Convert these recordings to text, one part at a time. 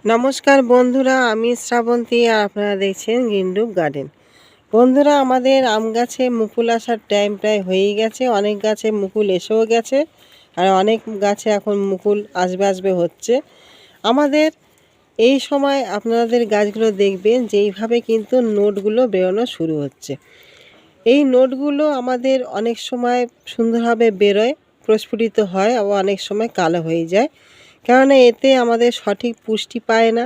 নমস্কার বন্ধুরা, আমি শ্রাবন্তী আর আপনারা দেখছেন গ্রিনরুপ গার্ডেন। বন্ধুরা, আমাদের আম গাছে মুকুল আসার টাইম প্রায় হয়েই গেছে। অনেক গাছে মুকুল এসেও গেছে, আর অনেক গাছে এখন মুকুল আসবে হচ্ছে। আমাদের এই সময় আপনাদের গাছগুলো দেখবেন যে এইভাবে কিন্তু নোটগুলো বেরোনো শুরু হচ্ছে। এই নোটগুলো আমাদের অনেক সময় সুন্দরভাবে বেরোয়, প্রস্ফুটিত হয়, আবার অনেক সময় কালো হয়ে যায়। কেননা এতে আমাদের সঠিক পুষ্টি পায় না,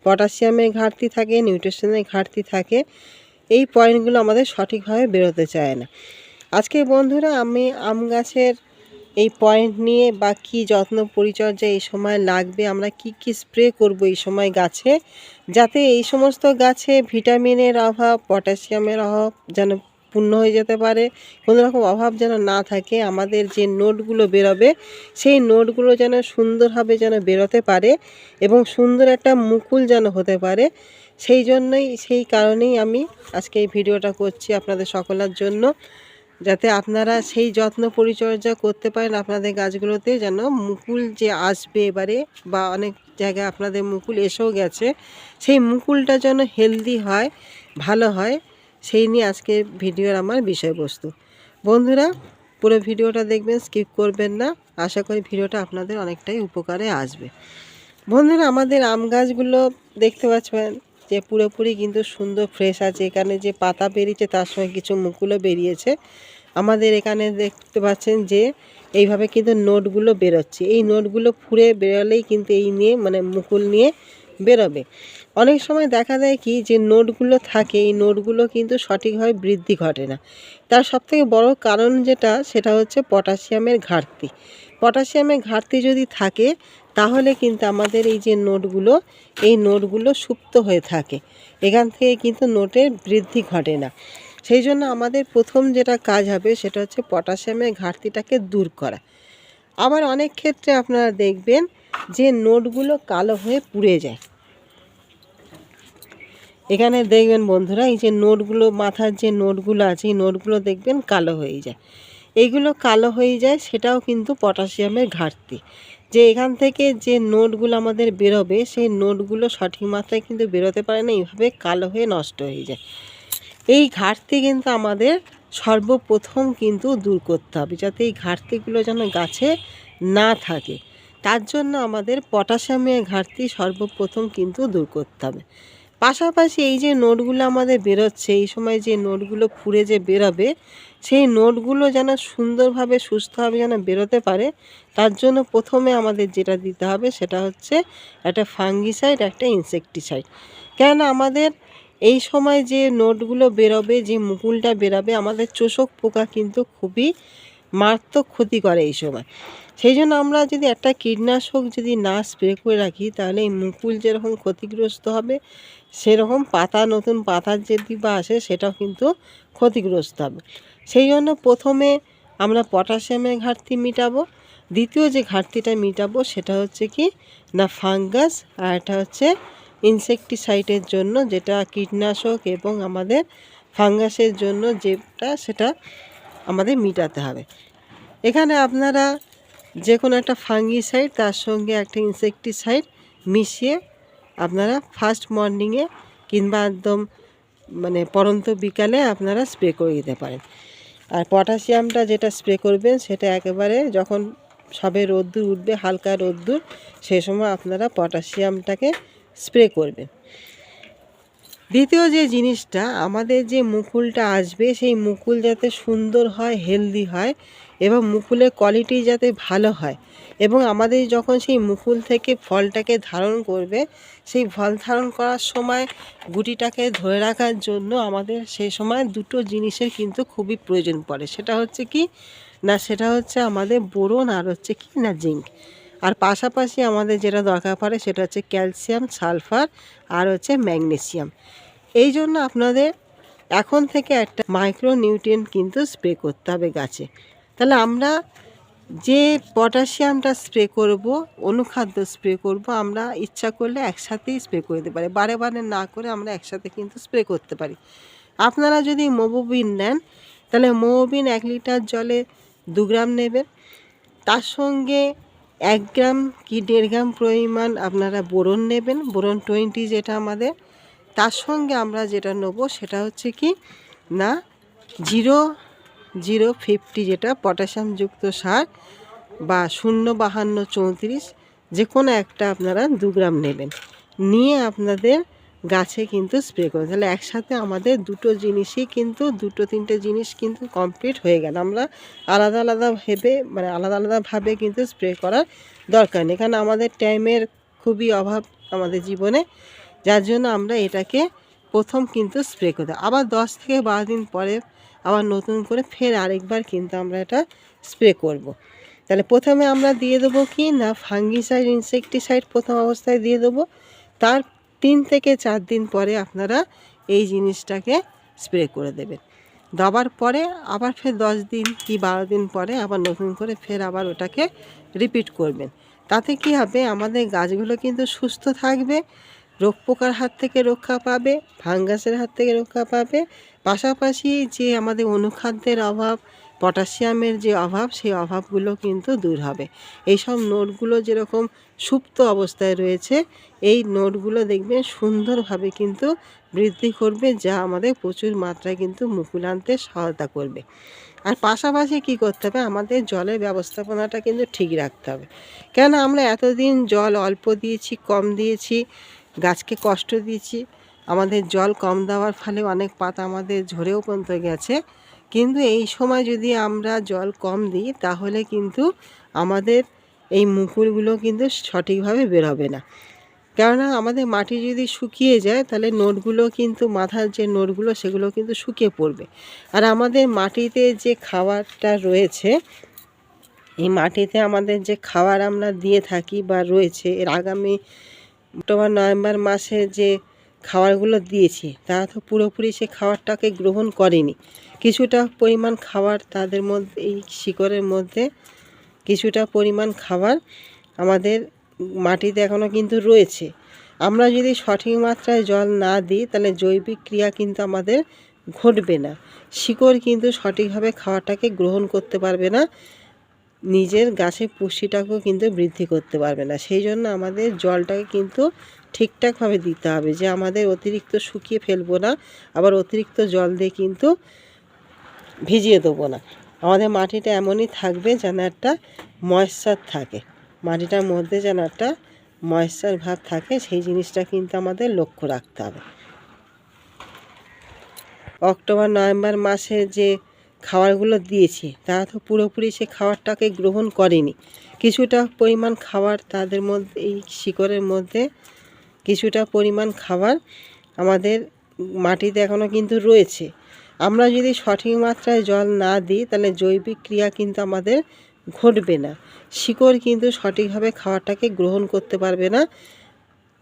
পটাশিয়ামের ঘাটতি থাকে, নিউট্রিশনের ঘাটতি থাকে। এই পয়েন্টগুলো আমাদের সঠিকভাবে বেরোতে চায় না। আজকে বন্ধুরা, আমি আম গাছের এই পয়েন্ট নিয়ে বা কী যত্ন পরিচর্যা এই সময় লাগবে, আমরা কি স্প্রে করব এই সময় গাছে, যাতে এই সমস্ত গাছে ভিটামিনের অভাব, পটাশিয়ামের অভাব যেন পূর্ণ হয়ে যেতে পারে, কোনো রকম অভাব যেন না থাকে। আমাদের যে নোটগুলো বেরোবে সেই নোটগুলো যেন সুন্দরভাবে যেন বেরোতে পারে এবং সুন্দর একটা মুকুল যেন হতে পারে। সেই কারণেই আমি আজকে এই ভিডিওটা করছি আপনাদের সকলের জন্য, যাতে আপনারা সেই যত্ন পরিচর্যা করতে পারেন আপনাদের গাছগুলোতে, যেন মুকুল যে আসবে এবারে, বা অনেক জায়গায় আপনাদের মুকুল এসেও গেছে, সেই মুকুলটা যেন হেলদি হয়, ভালো হয়। সেই নিয়ে আজকে ভিডিওর আমার বিষয়বস্তু। বন্ধুরা, পুরো ভিডিওটা দেখবেন, স্কিপ করবেন না। আশা করি ভিডিওটা আপনাদের অনেকটাই উপকারে আসবে। বন্ধুরা, আমাদের আম গাছগুলো দেখতে পাচ্ছেন যে পুরোপুরি কিন্তু সুন্দর ফ্রেশ আছে। এখানে যে পাতা বেরিয়েছে তার সঙ্গে কিছু মুকুলও বেরিয়েছে। আমাদের এখানে দেখতে পাচ্ছেন যে এইভাবে কিন্তু নোটগুলো বেরোচ্ছে। এই নোটগুলো ফুঁড়ে বেরোলেই কিন্তু এই নিয়ে মুকুল নিয়ে বেরোবে। অনেক সময় দেখা যায় কি যে নোটগুলো থাকে, এই নোটগুলো কিন্তু সঠিকভাবে বৃদ্ধি ঘটে না। তার সবথেকে বড় কারণ সেটা হচ্ছে পটাশিয়ামের ঘাটতি। পটাশিয়ামের ঘাটতি যদি থাকে তাহলে কিন্তু আমাদের এই যে নোটগুলো সুপ্ত হয়ে থাকে, এখান থেকে কিন্তু নোটের বৃদ্ধি ঘটে না। সেই জন্য আমাদের প্রথম যেটা কাজ হবে সেটা হচ্ছে পটাশিয়ামের ঘাটতিটাকে দূর করা। আবার অনেক ক্ষেত্রে আপনারা দেখবেন যে নোটগুলো কালো হয়ে পুড়ে যায়। এখানে দেখবেন বন্ধুরা, এই যে নোটগুলো, মাথার যে নোটগুলো আছে, এই নোটগুলো দেখবেন কালো হয়ে যায়। এইগুলো কালো হয়ে যায়, সেটাও কিন্তু পটাশিয়ামের ঘাটতি। যে এখান থেকে যে নোটগুলো আমাদের বেরোবে, সেই নোটগুলো সঠিক মাত্রায় কিন্তু বেরোতে পারে না, এইভাবে কালো হয়ে নষ্ট হয়ে যায়। এই ঘাটতি কিন্তু আমাদের সর্বপ্রথম কিন্তু দূর করতে হবে, যাতে এই ঘাটতিগুলো যেন গাছে না থাকে। তার জন্য আমাদের পটাশিয়ামের ঘাটতি সর্বপ্রথম কিন্তু দূর করতে হবে। পাশাপাশি এই যে নোটগুলো আমাদের বেরোচ্ছে, এই সময় যে নোটগুলো ফুঁড়ে যে বেরোবে, সেই নোটগুলো যেন সুন্দরভাবে সুস্থভাবে যেন বেরোতে পারে, তার জন্য প্রথমে আমাদের যেটা দিতে হবে সেটা হচ্ছে একটা ফাঙ্গিসাইড, একটা ইনসেকটিসাইড। কেননা আমাদের এই সময় যে নোটগুলো বেরোবে, যে মুকুলটা বেরোবে, আমাদের চোষক পোকা কিন্তু খুবই মারাত্মক ক্ষতি করে এই সময়। সেই জন্য আমরা যদি একটা কীটনাশক যদি না স্প্রে করে রাখি, তাহলে এই মুকুল যেরকম ক্ষতিগ্রস্ত হবে, সেরকম নতুন পাতার যদি বা আসে, সেটাও কিন্তু ক্ষতিগ্রস্ত হবে। সেই জন্য প্রথমে আমরা পটাশিয়ামের ঘাটতি মিটাবো। দ্বিতীয় যে ঘাটতিটা মিটাবো সেটা হচ্ছে কি না, ফাঙ্গাস, আর এটা হচ্ছে ইনসেকটিসাইডের জন্য, যেটা কীটনাশক এবং আমাদের ফাঙ্গাসের জন্য সেটা আমাদের মিটাতে হবে। এখানে আপনারা যে কোনো একটা ফাঙ্গিসাইড, তার সঙ্গে একটা ইনসেকটিসাইড মিশিয়ে আপনারা ফার্স্ট মর্নিংয়ে কিংবা একদম পরন্ত বিকালে আপনারা স্প্রে করে দিতে পারেন। আর পটাশিয়ামটা যেটা স্প্রে করবেন, সেটা একেবারে যখন সবে রোদ্দুর উঠবে, হালকা রোদ্দুর, সেই সময় আপনারা পটাশিয়ামটাকে স্প্রে করবেন। দ্বিতীয় যে জিনিসটা, আমাদের যে মুকুলটা আসবে, সেই মুকুল যাতে সুন্দর হয়, হেলদি হয়, এবং মুকুলের কোয়ালিটি যাতে ভালো হয়, এবং আমাদের যখন সেই মুকুল থেকে ফলটাকে ধারণ করবে, সেই ফল ধারণ করার সময় গুটিটাকে ধরে রাখার জন্য আমাদের সেই সময় দুটো জিনিসের কিন্তু খুবই প্রয়োজন পড়ে। সেটা হচ্ছে কি না, সেটা হচ্ছে আমাদের বোরন, আর হচ্ছে কি না জিঙ্ক। আর পাশাপাশি আমাদের যেটা দরকার পড়ে সেটা হচ্ছে ক্যালসিয়াম, সালফার, আর হচ্ছে ম্যাগনেসিয়াম। এই জন্য আপনাদের এখন থেকে একটা মাইক্রো নিউট্রিয়েন্ট কিন্তু স্প্রে করতে হবে গাছে। তাহলে আমরা যে পটাশিয়ামটা স্প্রে করব, অনুখাদ্য স্প্রে করব, আমরা ইচ্ছা করলে একসাথেই স্প্রে করে দিতে পারি, বারে বারে না করে আমরা একসাথে কিন্তু স্প্রে করতে পারি। আপনারা যদি মোবোবিন নেন, তাহলে মোবোবিন 1 লিটার জলে 2 গ্রাম নেবেন। তার সঙ্গে 1 গ্রাম কি 1.5 গ্রাম পরিমাণ আপনারা বোরন নেবেন, বোরন 20 যেটা আমাদের। তার সঙ্গে আমরা যেটা নেবো সেটা হচ্ছে কি না 0,050 যেটা পটাশিয়ামযুক্ত সার বা 0,5234 যে কোনো একটা আপনারা 2 গ্রাম নেবেন, নিয়ে আপনাদের গাছে কিন্তু স্প্রে করবেন। তাহলে একসাথে আমাদের দুটো জিনিসই কিন্তু 2-3টে জিনিস কিন্তু কমপ্লিট হয়ে গেল। আমরা আলাদা আলাদাভাবে কিন্তু স্প্রে করার দরকার নেই, কারণ আমাদের টাইমের খুবই অভাব আমাদের জীবনে, যার জন্য আমরা এটাকে প্রথম কিন্তু স্প্রে করে দেব। আবার 10 থেকে 12 দিন পরে আবার নতুন করে ফের আরেকবার কিন্তু আমরা এটা স্প্রে করব। তাহলে প্রথমে আমরা দিয়ে দেবো কি না ফাঙ্গিসাইড ইনসেকটিসাইড প্রথম অবস্থায় দিয়ে দেবো। তার 3 থেকে 4 দিন পরে আপনারা এই জিনিসটাকে স্প্রে করে দেবেন। দেওয়ার পরে আবার ফের 10 দিন কি 12 দিন পরে আবার নতুন করে ফের আবার ওটাকে রিপিট করবেন। তাতে কি হবে, আমাদের গাছগুলো কিন্তু সুস্থ থাকবে, রোগ পোকার হাত থেকে রক্ষা পাবে, ফাঙ্গাসের হাত থেকে রক্ষা পাবে, পাশাপাশি যে আমাদের অনুখাদ্যের অভাব, পটাশিয়ামের যে অভাব, সেই অভাবগুলো কিন্তু দূর হবে। এইসব নোটগুলো যেরকম সুপ্ত অবস্থায় রয়েছে, এই নোটগুলো দেখবেন সুন্দরভাবে কিন্তু বৃদ্ধি করবে, যা আমাদের প্রচুর মাত্রায় কিন্তু মুকুল আনতে সহায়তা করবে। আর পাশাপাশি কি করতে হবে, আমাদের জলের ব্যবস্থাপনাটা কিন্তু ঠিক রাখতে হবে। কেন আমরা এতদিন জল অল্প দিয়েছি, কম দিয়েছি, গাছকে কষ্ট দিয়েছি, আমাদের জল কম দেওয়ার ফলে অনেক পাতা আমাদের ঝরেও পর্যন্ত গেছে। কিন্তু এই সময় যদি আমরা জল কম দিই তাহলে কিন্তু আমাদের এই মুকুলগুলো কিন্তু সঠিকভাবে বেরোবে না। কেননা আমাদের মাটি যদি শুকিয়ে যায় তাহলে নোটগুলো কিন্তু মাথার যে নোটগুলো সেগুলো কিন্তু শুকিয়ে পড়বে। আর আমাদের মাটিতে যে খাবারটা রয়েছে, এই মাটিতে আমাদের যে খাবার আমরা দিয়ে থাকি বা রয়েছে, এর আগামী অক্টোবর নভেম্বর মাসে যে খাবারগুলো দিয়েছি তারা তো পুরোপুরি সে খাবারটাকে গ্রহণ করেনি। কিছুটা পরিমাণ খাবার তাদের মধ্যে, এই শিকড়ের মধ্যে কিছুটা পরিমাণ খাবার আমাদের মাটিতে এখনও কিন্তু রয়েছে। আমরা যদি সঠিক মাত্রায় জল না দিই তাহলে জৈবিক ক্রিয়া কিন্তু আমাদের ঘটবে না, শিকড় কিন্তু সঠিকভাবে খাবারটাকে গ্রহণ করতে পারবে না, নিজের গাছের পুষ্টিটাকেও কিন্তু বৃদ্ধি করতে পারবে না। সেই জন্য আমাদের জলটাকে কিন্তু ঠিকঠাকভাবে দিতে হবে, যে আমাদের অতিরিক্ত শুকিয়ে ফেলবো না, আবার অতিরিক্ত জল দিয়ে কিন্তু ভিজিয়ে দেবো না। আমাদের মাটিটা এমনই থাকবে যেন একটা ময়েশ্চার থাকে, মাটিটার মধ্যে যেন একটা ময়েশ্চার ভাব থাকে, সেই জিনিসটা কিন্তু আমাদের লক্ষ্য রাখতে হবে। অক্টোবর নভেম্বর মাসে যে খাবারগুলো দিয়েছি তারা তো পুরোপুরি সে খাবারটাকে গ্রহণ করেনি। কিছুটা পরিমাণ খাবার তাদের মধ্যে, এই শিকড়ের মধ্যে কিছুটা পরিমাণ খাবার আমাদের মাটিতে এখনও কিন্তু রয়েছে। আমরা যদি সঠিক মাত্রায় জল না দিই তাহলে জৈবিক ক্রিয়া কিন্তু আমাদের ঘটবে না, শিকড় কিন্তু সঠিকভাবে খাবারটাকে গ্রহণ করতে পারবে না,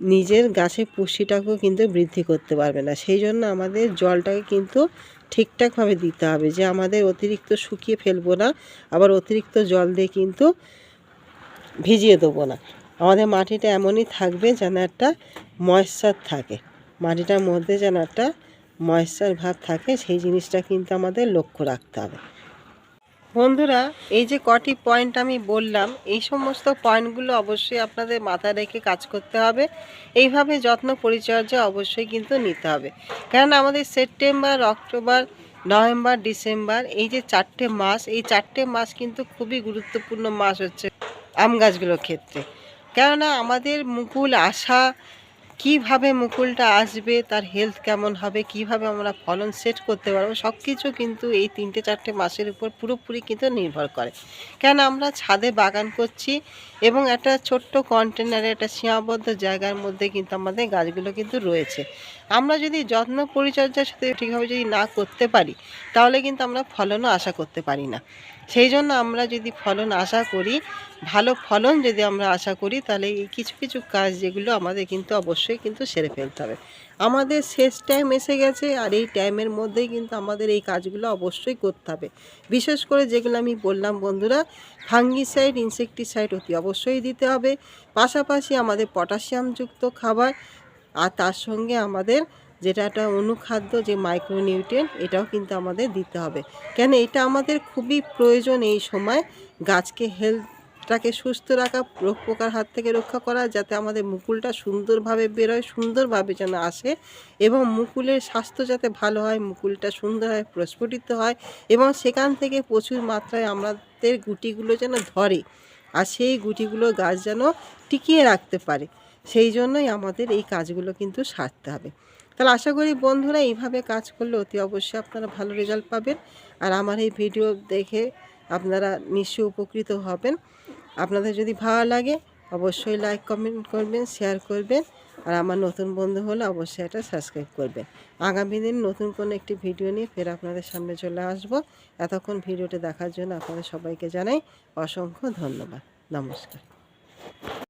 নিজের গাছের পুষ্টিটাকেও কিন্তু বৃদ্ধি করতে পারবে না। সেই জন্য আমাদের জলটাকে কিন্তু ঠিকঠাকভাবে দিতে হবে, যে আমাদের অতিরিক্ত শুকিয়ে ফেলবো না, আবার অতিরিক্ত জল দিয়ে কিন্তু ভিজিয়ে দেবো না। আমাদের মাটিটা এমনই থাকবে যেন একটা ময়েশ্চার থাকে, মাটিটার মধ্যে যেন একটা ময়েশ্চার ভাব থাকে, সেই জিনিসটা কিন্তু আমাদের লক্ষ্য রাখতে হবে। বন্ধুরা, এই যে কটি পয়েন্ট আমি বললাম, এই সমস্ত পয়েন্টগুলো অবশ্যই আপনাদের মাথায় রেখে কাজ করতে হবে। এইভাবে যত্ন পরিচর্যা অবশ্যই কিন্তু নিতে হবে, কারণ আমাদের সেপ্টেম্বর, অক্টোবর, নভেম্বর, ডিসেম্বর, এই যে 4টে মাস, এই 4টে মাস কিন্তু খুবই গুরুত্বপূর্ণ মাস হচ্ছে আম গাছগুলোর ক্ষেত্রে। কেননা আমাদের মুকুল আসা, কিভাবে মুকুলটা আসবে, তার হেলথ কেমন হবে, কিভাবে আমরা ফলন সেট করতে পারবো, সব কিছু কিন্তু এই 3-4টে মাসের উপর পুরোপুরি কিন্তু নির্ভর করে। কেন আমরা ছাদে বাগান করছি এবং একটা ছোট্ট কন্টেনারে, একটা সীমাবদ্ধ জায়গার মধ্যে কিন্তু আমাদের গাছগুলো কিন্তু রয়েছে। আমরা যদি যত্ন পরিচর্যার সাথে ঠিকভাবে যদি না করতে পারি তাহলে কিন্তু আমরা ফলনও আশা করতে পারি না। সেই জন্য আমরা যদি ফলন আশা করি, ভালো ফলন যদি আমরা আশা করি, তাহলে এই কিছু কিছু কাজ যেগুলো আমাদের কিন্তু অবশ্যই কিন্তু সেরে ফেলতে হবে। আমাদের শেষ টাইম এসে গেছে, আর এই টাইমের মধ্যেই কিন্তু আমাদের এই কাজগুলো অবশ্যই করতে হবে। বিশেষ করে যেগুলো আমি বললাম বন্ধুরা, ফাঙ্গিসাইড, ইনসেকটিসাইড অতি অবশ্যই দিতে হবে, পাশাপাশি আমাদের পটাশিয়ামযুক্ত খাবার, আর তার সঙ্গে আমাদের যেটা একটা অনুখাদ্য, যে মাইক্রোনিউট্রিয়েন্ট, এটাও কিন্তু আমাদের দিতে হবে। কেন এটা আমাদের খুবই প্রয়োজন এই সময় গাছকে হেলথ গাছটাকে সুস্থ রাখা, রোগ পোকার হাত থেকে রক্ষা করা, যাতে আমাদের মুকুলটা সুন্দরভাবে বেরোয়, সুন্দরভাবে যেন আসে, এবং মুকুলের স্বাস্থ্য যাতে ভালো হয়, মুকুলটা সুন্দর হয়, প্রস্ফুটিত হয়, এবং সেখান থেকে প্রচুর মাত্রায় আমাদের গুটিগুলো যেন ধরে, আর সেই গুটিগুলো গাছ যেন টিকিয়ে রাখতে পারে। সেই জন্যই আমাদের এই কাজগুলো কিন্তু সারতে হবে। তাহলে আশা করি বন্ধুরা এইভাবে কাজ করলে অতি অবশ্যই আপনারা ভালো রেজাল্ট পাবেন। আর আমার এই ভিডিও দেখে আপনারা নিশ্চয়ই উপকৃত হবেন। আপনাদের যদি ভালো লাগে অবশ্যই লাইক কমেন্ট করবেন, শেয়ার করবেন, আর আমার নতুন বন্ধু হলে অবশ্যই এটা সাবস্ক্রাইব করবেন। আগামী দিন নতুন কোনো একটি ভিডিও নিয়ে ফের আপনাদের সামনে চলে আসব। এতক্ষণ ভিডিওটি দেখার জন্য আপনাদের সবাইকে জানাই অসংখ্য ধন্যবাদ। নমস্কার।